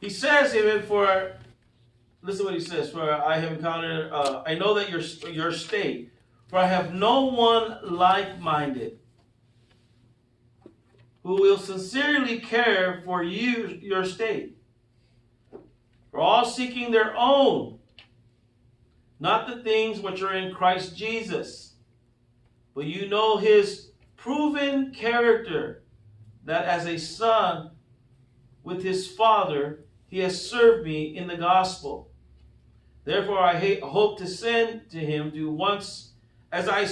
He says even listen what he says, for I have encountered, I know that your state, for I have no one like-minded who will sincerely care for your state. For all seeking their own, not the things which are in Christ Jesus. But you know his proven character, that as a son with his father, he has served me in the gospel. Therefore I hope to send to him to once, as I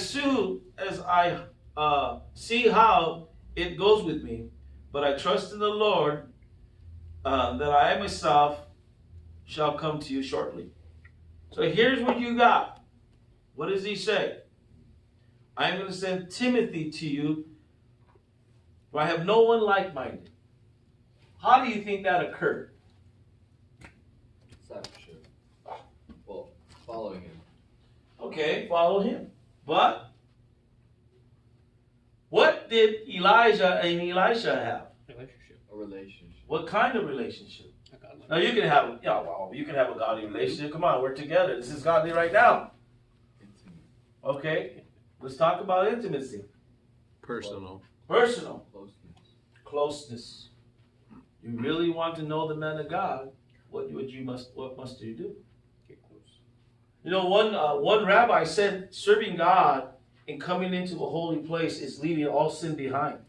see how it goes with me. But I trust in the Lord that I myself shall come to you shortly. So here's what you got. What does he say? I am going to send Timothy to you, for I have no one like-minded. How do you think that occurred? Discipleship. Well, following him. Okay, follow him. But what did Elijah and Elisha have? Relationship. A relationship. What kind of relationship? A godly. Now you can have, you can have a godly relationship. Come on, we're together. This is godly right now. Intimate. Okay, let's talk about intimacy. Personal. Personal. Closeness. Closeness. You really want to know the man of God, what must you do? Get close. You know, one rabbi said serving God and coming into a holy place is leaving all sin behind.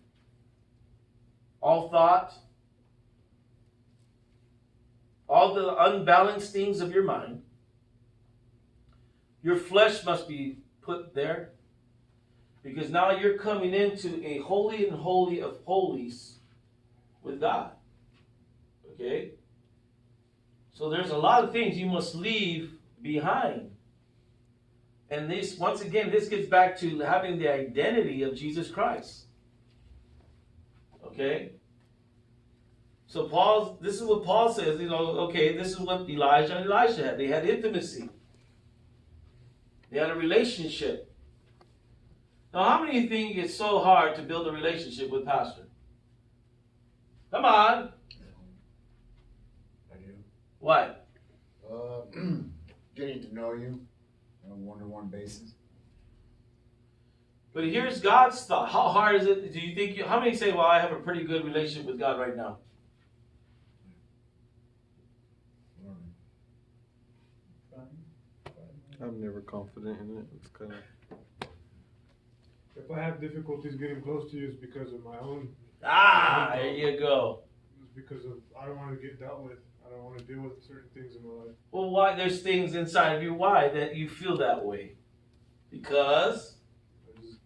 All thought, all the unbalanced things of your mind. Your flesh must be put there, because now you're coming into a holy and holy of holies with God. Okay? So there's a lot of things you must leave behind. And this, once again, this gets back to having the identity of Jesus Christ. Okay? So this is what Paul says, okay, this is what Elijah and Elisha had. They had intimacy. They had a relationship. Now, how many of you think it's so hard to build a relationship with Pastor? Come on. I do. Why? Getting to know you on a one-to-one basis. But here's God's thought. How hard is it? Do you think? How many say, "Well, I have a pretty good relationship with God right now"? I'm never confident in it. It's kind of. If I have difficulties getting close to you, it's because of my own. There you go. It's because of I don't want to get dealt with. I don't want to deal with certain things in my life. Well, why? There's things inside of you. Why that you feel that way? Because I just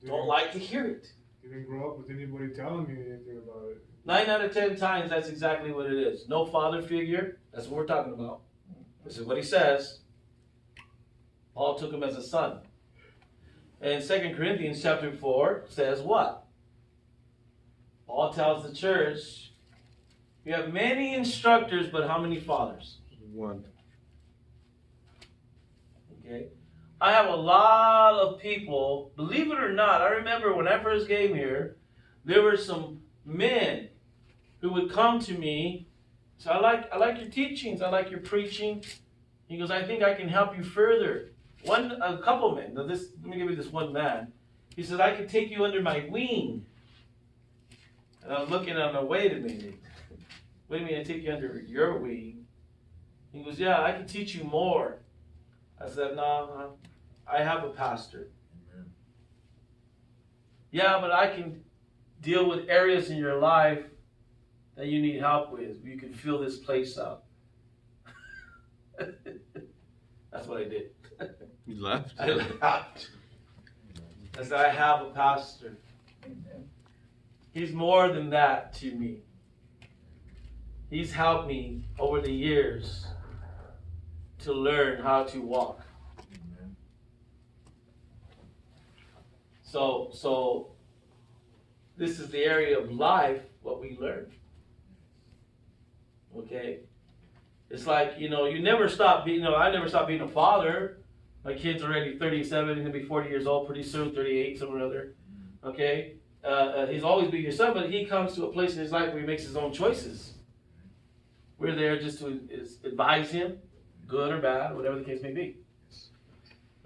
don't like to hear it. didn't grow up with anybody telling me anything about it. 9 out of 10 times, that's exactly what it is. No father figure. That's what we're talking about. This is what he says. Paul took him as a son. And 2 Corinthians chapter 4 says what? Paul tells the church, you have many instructors, but how many fathers? One. Okay. I have a lot of people, believe it or not, I remember when I first came here, there were some men who would come to me. So I like your teachings, I like your preaching. He goes, I think I can help you further. A couple men. Now let me give you this one man. He says, I can take you under my wing. And I'm looking at him, wait a minute. What do you mean I take you under your wing? He goes, yeah, I can teach you more. I said, no, I have a pastor. Amen. Yeah, but I can deal with areas in your life that you need help with. You can fill this place up. That's what I did. You left? I laughed. I said, I have a pastor. Amen. He's more than that to me. He's helped me over the years to learn how to walk. Amen. So this is the area of life, what we learn. Okay? It's like, you never stop being, I never stopped being a father. My kid's already 37, he's going to be 40 years old pretty soon, 38, somewhere or other. Okay? He's always been your son, but he comes to a place in his life where he makes his own choices. We're there just to advise him, good or bad, whatever the case may be.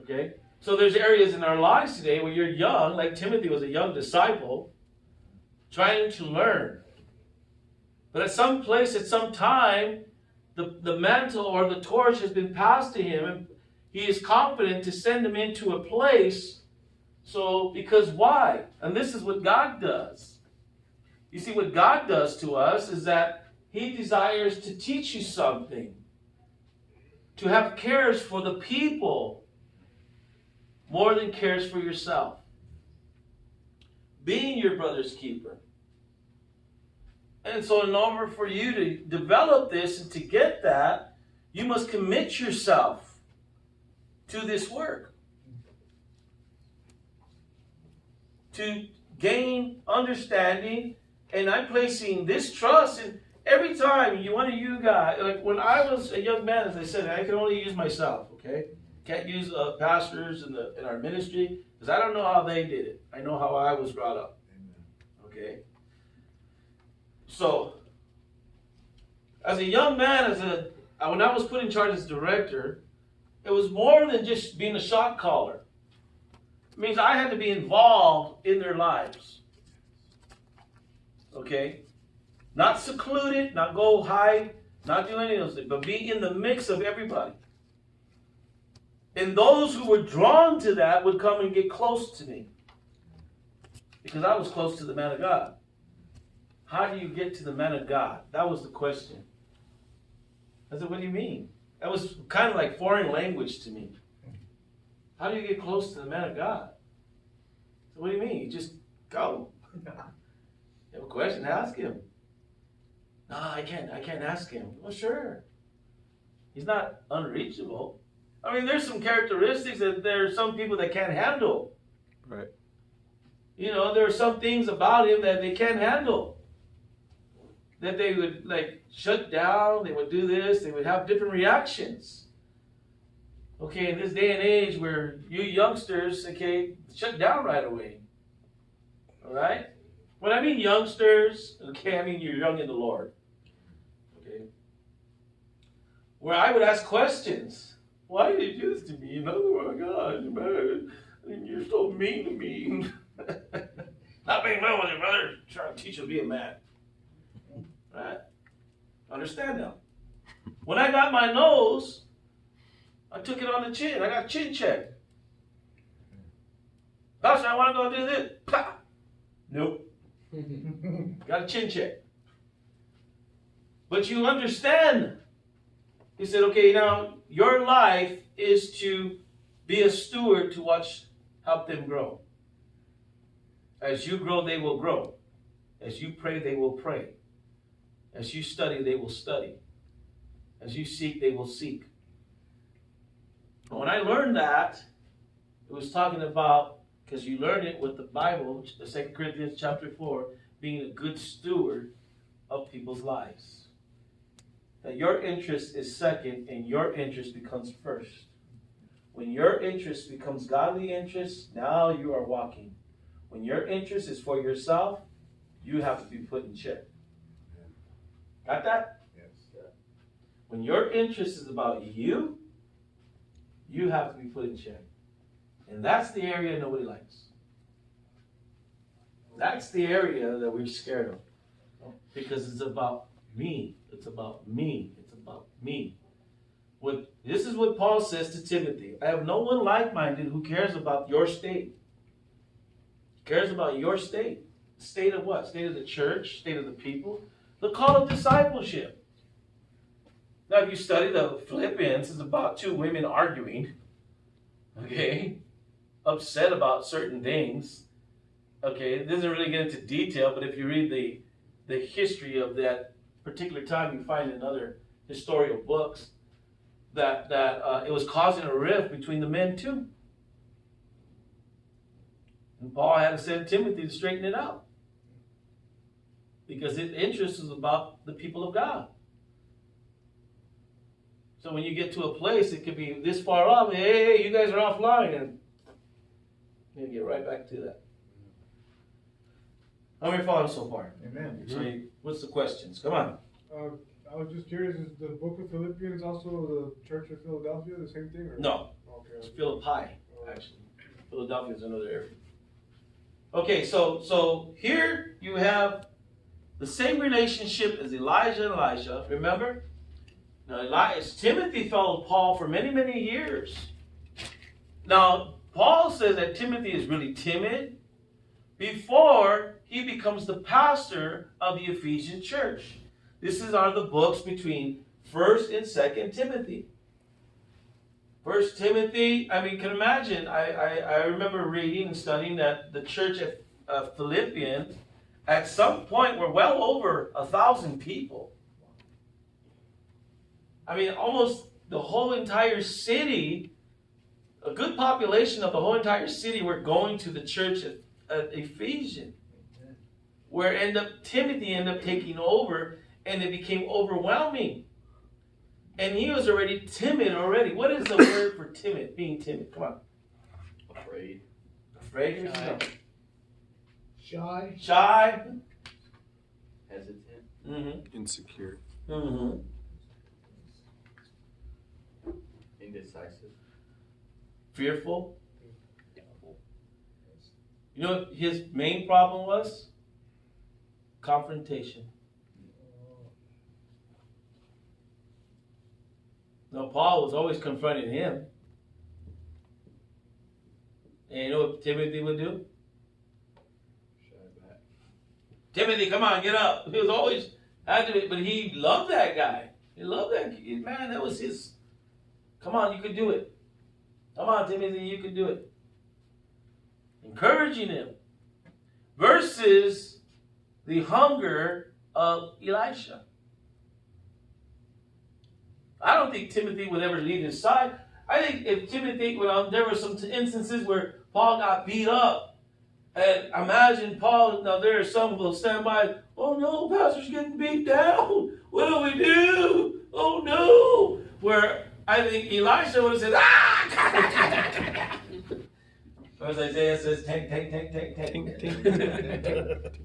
Okay? So there's areas in our lives today where you're young, like Timothy was a young disciple, trying to learn. But at some place, at some time, the mantle or the torch has been passed to him, and he is confident to send him into a place. So, because why? And this is what God does. You see, what God does to us is that he desires to teach you something, to have cares for the people more than cares for yourself. Being your brother's keeper. And so in order for you to develop this and to get that, you must commit yourself to this work. To gain understanding, and I'm placing this trust in every time one of you guys, like when I was a young man, as I said, I can only use myself, okay? Can't use pastors in our ministry, because I don't know how they did it. I know how I was brought up, okay? So, as a young man, when I was put in charge as director, it was more than just being a shot caller. It means I had to be involved in their lives. Okay? Not secluded, not go hide, not do any of those things, but be in the mix of everybody. And those who were drawn to that would come and get close to me. Because I was close to the man of God. How do you get to the man of God? That was the question. I said, what do you mean? That was kind of like foreign language to me. How do you get close to the man of God? So what do you mean? You just go. You have a question, ask him. No, I can't ask him. Well, sure. He's not unreachable. I mean, there's some characteristics that there are some people that can't handle. Right. You know, there are some things about him that they can't handle. That they would like shut down, they would do this, they would have different reactions. Okay, in this day and age where you youngsters, okay, shut down right away. Alright? When I mean youngsters, okay, I mean you're young in the Lord. Okay? Where I would ask questions. Why did you do this to me? You know, oh my God, man, you're so mean to me. Not being mean with your brother, trying to teach you to be a man. Right? Understand now. When I got my nose, I took it on the chin. I got chin checked. Pastor, I want to go do this. Pah! Nope. Got a chin check. But you understand. He said, okay, now your life is to be a steward to help them grow. As you grow, they will grow. As you pray, they will pray. As you study, they will study. As you seek, they will seek. And when I learned that, it was talking about, because you learn it with the Bible, the 2 Corinthians chapter 4, being a good steward of people's lives. That your interest is second and your interest becomes first. When your interest becomes godly interest, now you are walking. When your interest is for yourself, you have to be put in check. Got that? Yes. When your interest is about you, you have to be put in check. And that's the area nobody likes. That's the area that we're scared of. Because it's about me. It's about me. It's about me. This is what Paul says to Timothy. I have no one like-minded who cares about your state. Cares about your state. State of what? State of the church? State of the people? The call of discipleship. Now, if you study the Philippians, it's about two women arguing. Okay? Upset about certain things. Okay? It doesn't really get into detail, but if you read the history of that particular time, you find in other historical books that it was causing a rift between the men too. And Paul had to send Timothy to straighten it out. Because his interest is about the people of God. So when you get to a place, it could be this far off. Hey, you guys are offline. And you get right back to that. How many following so far? Amen. So what's the questions? Come on. I was just curious, is the book of Philippians also the church of Philadelphia, the same thing? Or? No, Okay. it's Philippi, actually. Philadelphia is another area. Okay, so here you have the same relationship as Elijah and Elisha. Remember? Now, Timothy followed Paul for many, many years. Now, Paul says that Timothy is really timid before he becomes the pastor of the Ephesian church. This are the books between 1st and 2nd Timothy. 1st Timothy, I mean, can imagine, I remember reading and studying that the church at Philippians at some point were well over 1,000 people. I mean, almost the whole entire city, a good population of the whole entire city were going to the church at Ephesians, where Timothy ended up taking over, and it became overwhelming. And he was already timid already. What is the word for timid? Being timid. Come on. Afraid. Afraid? Shy. Shy. Hesitant. Mm-hmm. Insecure. Mm-hmm. Indecisive. Fearful. You know what his main problem was? Confrontation. Now, Paul was always confronting him. And you know what Timothy would do? Shy back. Timothy, come on, get up. He was always active, but he loved that guy. He loved that man. That was his. Come on, you can do it. Come on, Timothy, you can do it. Encouraging him. Versus the hunger of Elisha. I don't think Timothy would ever leave his side. I think if Timothy, there were some instances where Paul got beat up. And imagine Paul, now there are some who will stand by, oh no, pastor's getting beat down. What do we do? Oh no. Where I think Elisha would have said, ah! As Isaiah says, tank, tank, tank, tank, tank.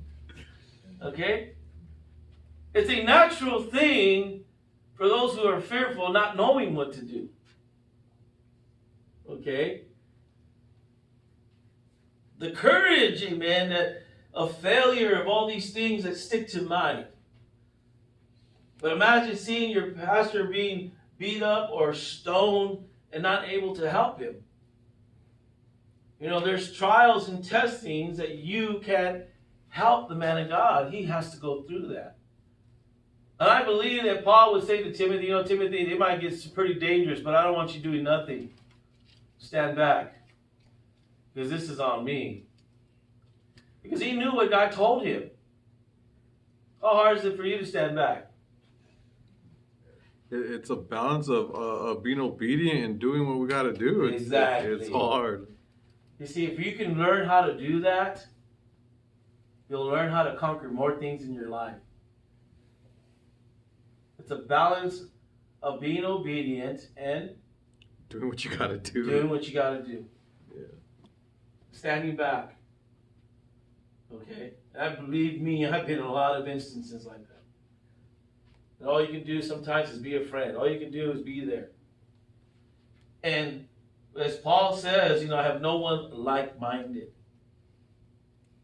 Okay? It's a natural thing for those who are fearful, not knowing what to do. Okay? The courage, amen, that of failure of all these things that stick to mind. But imagine seeing your pastor being beat up or stoned and not able to help him. You know, there's trials and testings that you can help the man of God. He has to go through that. And I believe that Paul would say to Timothy, you know, Timothy, it might get pretty dangerous, but I don't want you doing nothing. Stand back. Because this is on me. Because he knew what God told him. How hard is it for you to stand back? It's a balance of being obedient and doing what we got to do. Exactly. It's hard. You see, if you can learn how to do that, you'll learn how to conquer more things in your life. It's a balance of being obedient and doing what you got to do. Doing what you got to do. Yeah. Standing back. Okay? And believe me, I've been in a lot of instances like that. And all you can do sometimes is be a friend. All you can do is be there. And as Paul says, you know, I have no one like-minded.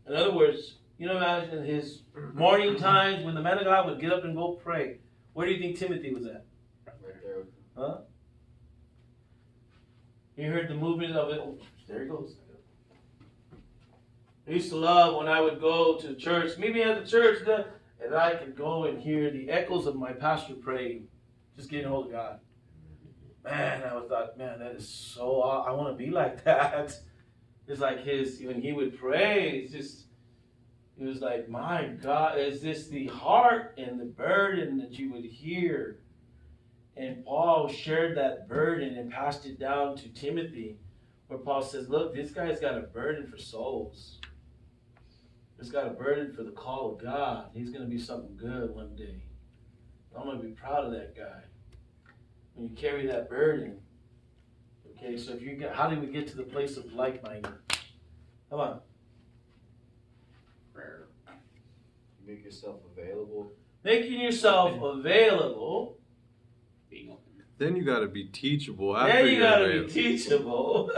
In other words, you know, imagine his morning times when the man of God would get up and go pray. Where do you think Timothy was at? Right there. Huh? You heard the movement of it. Oh, there he goes. I used to love when I would go to church. Meet me at the church, and I could go and hear the echoes of my pastor praying, just getting a hold of God. Man, I thought, man, that is so. I want to be like that. It's like when he would pray. It's just. It was like, my God, is this the heart and the burden that you would hear? And Paul shared that burden and passed it down to Timothy, where Paul says, look, this guy's got a burden for souls. He's got a burden for the call of God. He's going to be something good one day. I'm going to be proud of that guy. When you carry that burden. Okay, so if you how do we get to the place of like-minded? Come on. Prayer. You make yourself available Making yourself available. Being open. Then you got to be teachable. After Then you you're gotta available. be teachable.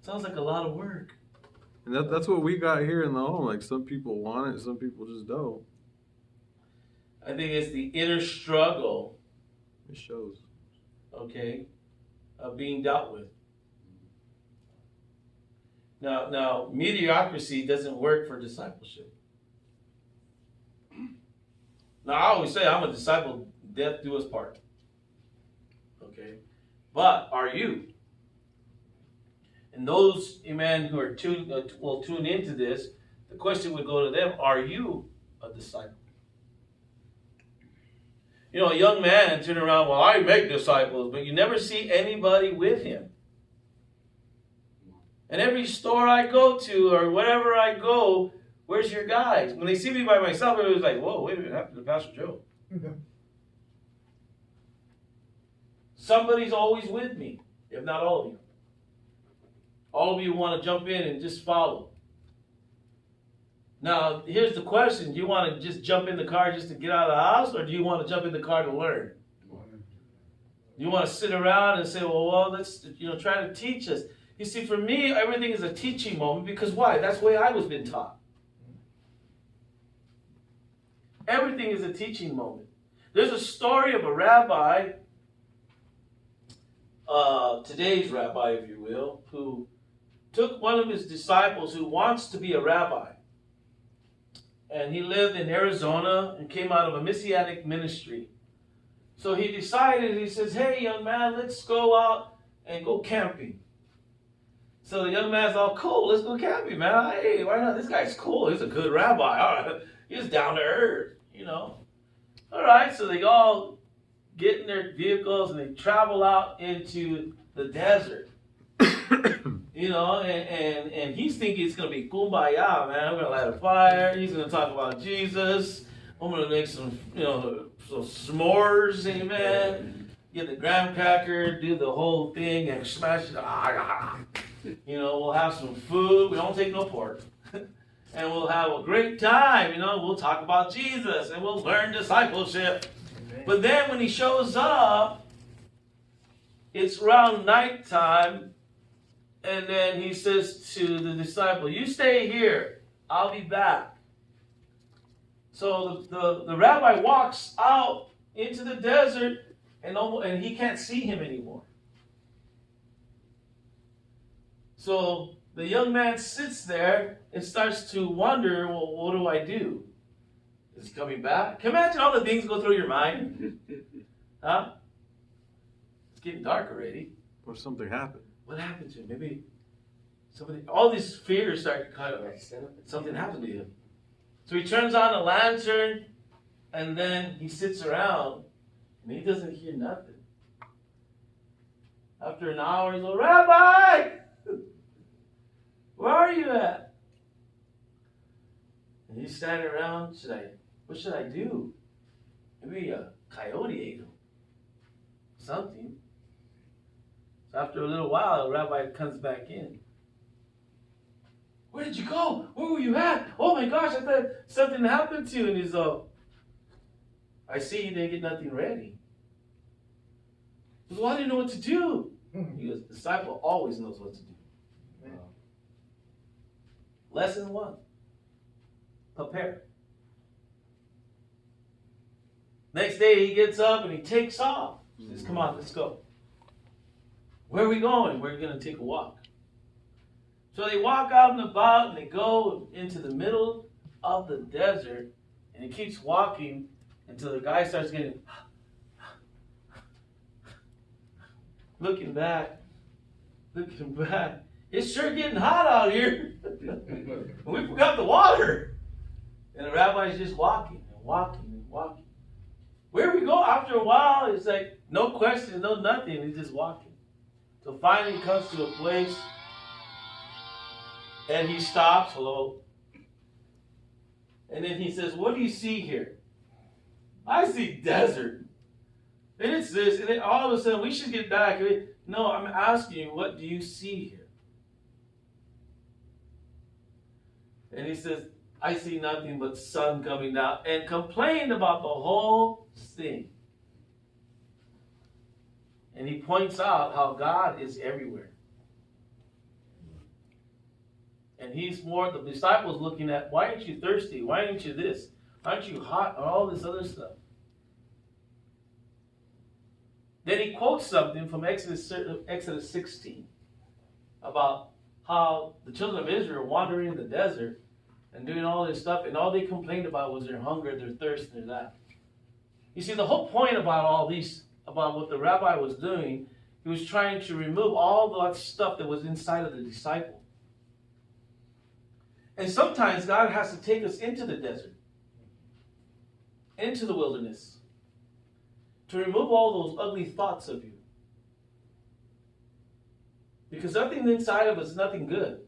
Sounds like a lot of work. And that's what we got here in the home. Like some people want it, some people just don't. I think it's the inner struggle, It shows. okay, of being dealt with. Now, mediocrity doesn't work for discipleship. Now, I always say I'm a disciple, death do us part. Okay? But are you? And those, amen, who are will tune into this, the question would go to them, are you a disciple? You know, a young man turn around, well, I make disciples, but you never see anybody with him. And every store I go to or wherever I go, where's your guys? When they see me by myself, it was like, whoa, wait a minute, what happened to Pastor Joe? Somebody's always with me, if not all of you. All of you want to jump in and just follow. Now, here's the question. Do you want to just jump in the car just to get out of the house, or do you want to jump in the car to learn? You want to sit around and say, well, let's try to teach us. You see, for me, everything is a teaching moment because why? That's the way I was been taught. Everything is a teaching moment. There's a story of a rabbi, today's rabbi, if you will, who took one of his disciples who wants to be a rabbi. And he lived in Arizona and came out of a messianic ministry. So he decided, he says, hey, young man, let's go out and go camping. So the young man's all, cool, let's go camping, man. Hey, why not? This guy's cool. He's a good rabbi. All right. He's down to earth, All right, so they all get in their vehicles and they travel out into the desert. And he's thinking it's going to be kumbaya, man. I'm going to light a fire. He's going to talk about Jesus. I'm going to make some s'mores, amen. Get the graham cracker, do the whole thing and smash it. We'll have some food. We don't take no pork. And we'll have a great time. We'll talk about Jesus and we'll learn discipleship. Amen. But then when he shows up, it's around nighttime. And then he says to the disciple, you stay here. I'll be back. So the rabbi walks out into the desert and he can't see him anymore. So the young man sits there and starts to wonder, well, what do I do? Is he coming back? Can you imagine all the things go through your mind? Huh? It's getting dark already. Or something happened. What happened to him? Maybe all these fears start kind of, something happened to him. So he turns on a lantern and then he sits around and he doesn't hear nothing. After an hour, he goes, Rabbi! Where are you at? And he's standing around. What should I do? Maybe a coyote ate him. Something. So after a little while, the rabbi comes back in. Where did you go? Where were you at? Oh my gosh, I thought something happened to you. And he's all, I see you didn't get nothing ready. He goes, well, I didn't know what to do. He goes, the disciple always knows what to do. Lesson 1. Prepare. Next day he gets up and he takes off. He says, come on, let's go. Where are we going? We're going to take a walk. So they walk out and about and they go into the middle of the desert and he keeps walking until the guy starts getting looking back. It's sure getting hot out here. We forgot the water. And the rabbi's just walking and walking and walking. Where we go after a while, it's like no questions, no nothing. He's just walking. So finally he comes to a place and he stops. Hello. And then he says, what do you see here? I see desert. And it's this. And then all of a sudden we should get back. No, I'm asking you, what do you see here? And he says, I see nothing but sun coming down, and complained about the whole thing. And he points out how God is everywhere. And he's more, the disciples looking at, why aren't you thirsty? Why aren't you this? Aren't you hot? And all this other stuff. Then he quotes something from Exodus 16 about how the children of Israel were wandering in the desert and doing all this stuff, and all they complained about was their hunger, their thirst, and their that. You see, the whole point about all these, about what the rabbi was doing, he was trying to remove all that stuff that was inside of the disciple. And sometimes God has to take us into the desert, into the wilderness, to remove all those ugly thoughts of you. Because nothing inside of us is nothing good.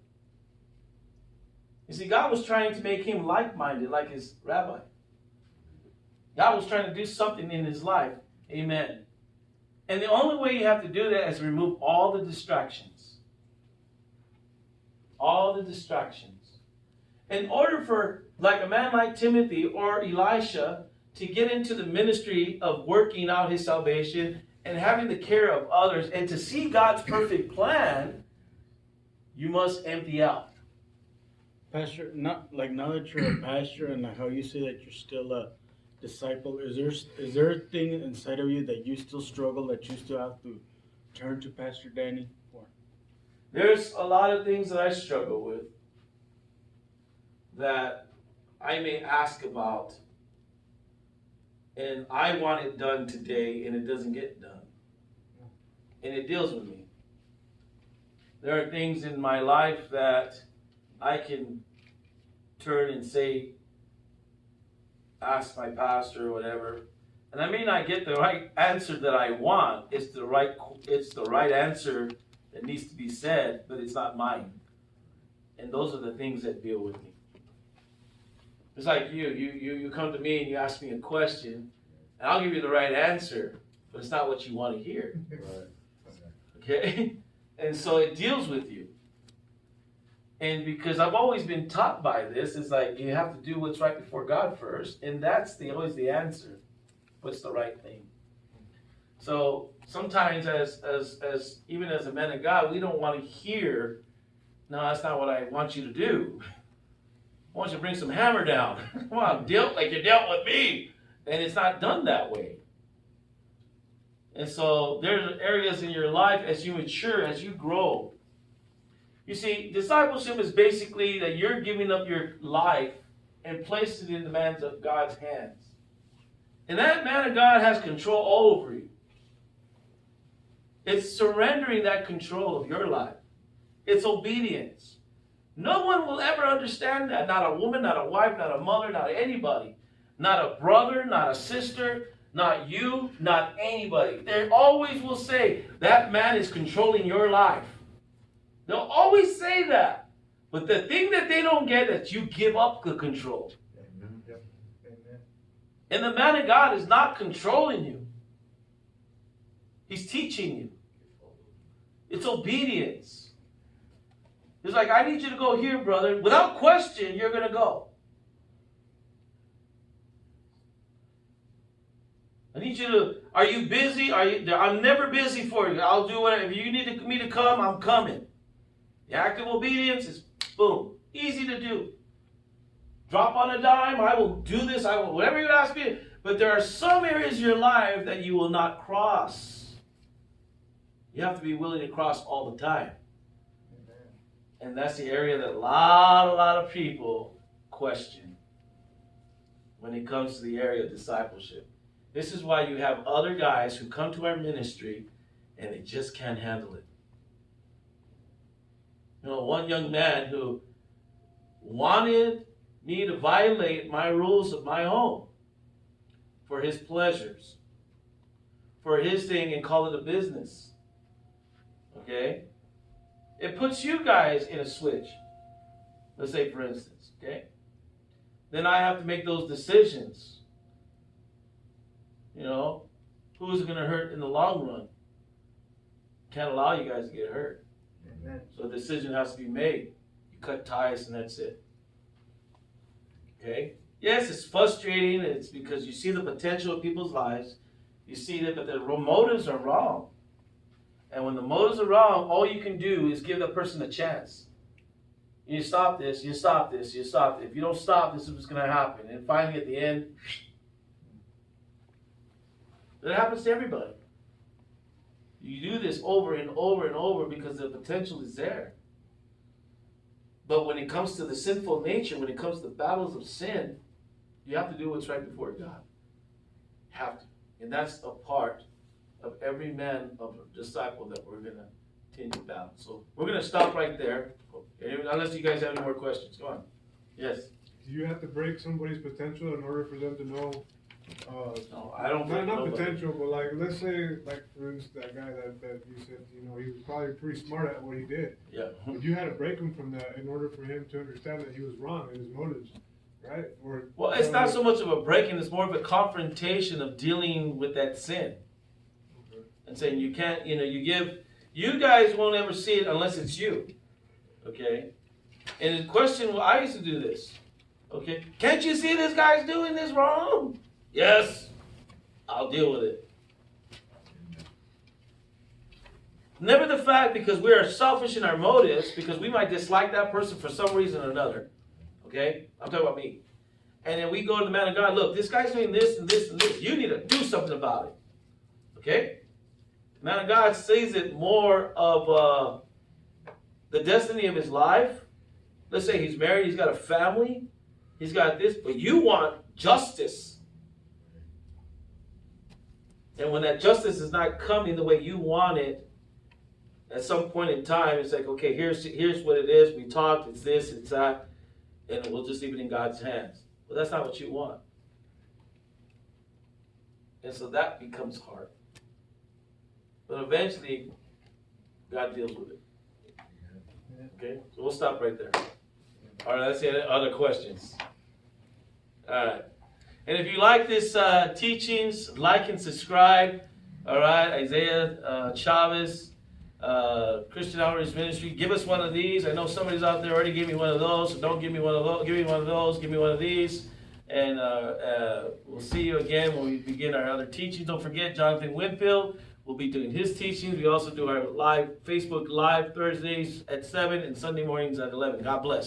You see, God was trying to make him like-minded, like his rabbi. God was trying to do something in his life. Amen. And the only way you have to do that is remove all the distractions. All the distractions. In order for, like a man like Timothy or Elisha, to get into the ministry of working out his salvation and having the care of others and to see God's perfect plan, you must empty out. Pastor, now that you're a pastor and how you say that you're still a disciple, is there a thing inside of you that you still struggle, that you still have to turn to Pastor Danny for? There's a lot of things that I struggle with that I may ask about, and I want it done today, and it doesn't get done. And it deals with me. There are things in my life that I can turn and say, ask my pastor or whatever, and I may not get the right answer that I want. It's the right answer that needs to be said, but it's not mine. And those are the things that deal with me. It's like you come to me and you ask me a question, and I'll give you the right answer, but it's not what you want to hear. Okay? And so it deals with you. And because I've always been taught by this, it's like you have to do what's right before God first, and that's always the answer. What's the right thing? So sometimes as even as a man of God, we don't want to hear, no, that's not what I want you to do. I want you to bring some hammer down. Come on, deal like you dealt with me. And it's not done that way. And so there's areas in your life as you mature, as you grow. You see, discipleship is basically that you're giving up your life and placing it in the man of God's hands. And that man of God has control all over you. It's surrendering that control of your life. It's obedience. No one will ever understand that. Not a woman, not a wife, not a mother, not anybody. Not a brother, not a sister, not you, not anybody. They always will say, that man is controlling your life. They'll always say that. But the thing that they don't get is that you give up the control. Amen. Yep. Amen. And the man of God is not controlling you. He's teaching you. It's obedience. It's like, I need you to go here, brother. Without question, you're going to go. I need you to, are you busy? I'm never busy for you. I'll do whatever. If you need me to come, I'm coming. The act of obedience is, boom, easy to do. Drop on a dime, I will do this, I will, whatever you ask me. But there are some areas of your life that you will not cross. You have to be willing to cross all the time. And that's the area that a lot of people question when it comes to the area of discipleship. This is why you have other guys who come to our ministry and they just can't handle it. You know, one young man who wanted me to violate my rules of my home for his pleasures, for his thing, and call it a business. Okay? It puts you guys in a switch. Let's say, for instance, okay? Then I have to make those decisions. You know, who's going to hurt in the long run? Can't allow you guys to get hurt. Amen. So a decision has to be made. You cut ties and that's it. Okay? Yes, it's frustrating. It's because you see the potential of people's lives. You see that, but the motives are wrong. And when the motives are wrong, all you can do is give the person a chance. You stop this, you stop this, you stop this. If you don't stop, this is what's going to happen. And finally, at the end, that happens to everybody. You do this over and over and over because the potential is there. But when it comes to the sinful nature, when it comes to the battles of sin, you have to do what's right before God. Have to. And that's a part of every man of a disciple that we're going to continue battle. So we're going to stop right there. Unless you guys have any more questions. Go on. Yes? Do you have to break somebody's potential in order for them to know? No, I don't think Not nobody. potential, but like, let's say, like, for instance, that guy that you said, you know, he was probably pretty smart at what he did. Yeah. But you had to break him from that in order for him to understand that he was wrong in his motives, right? Or Well, it's not so much of a breaking, it's more of a confrontation of dealing with that sin. Okay. And saying you can't, you guys won't ever see it unless it's you. Okay? And the question, well, I used to do this. Okay? Can't you see this guy's doing this wrong? Yes. I'll deal with it. Never the fact because we are selfish in our motives, because we might dislike that person for some reason or another. Okay? I'm talking about me. And then we go to the man of God, look, this guy's doing this and this and this. You need to do something about it. Okay? The man of God sees it more of the destiny of his life. Let's say he's married, he's got a family, he's got this, but you want justice. And when that justice is not coming the way you want it, at some point in time, it's like, okay, here's what it is. We talked, it's this, it's that, and we'll just leave it in God's hands. But that's not what you want. And so that becomes hard. But eventually, God deals with it. Okay? So we'll stop right there. All right, let's see other questions. All right. And if you like this teachings, like and subscribe. All right, Isaiah Chavez, Christian Outreach Ministry. Give us one of these. I know somebody's out there already gave me one of those. So don't give me one of those. Give me one of those. Give me one of these. And we'll see you again when we begin our other teachings. Don't forget, Jonathan Winfield will be doing his teachings. We also do our live Facebook Live Thursdays at 7 and Sunday mornings at 11. God bless.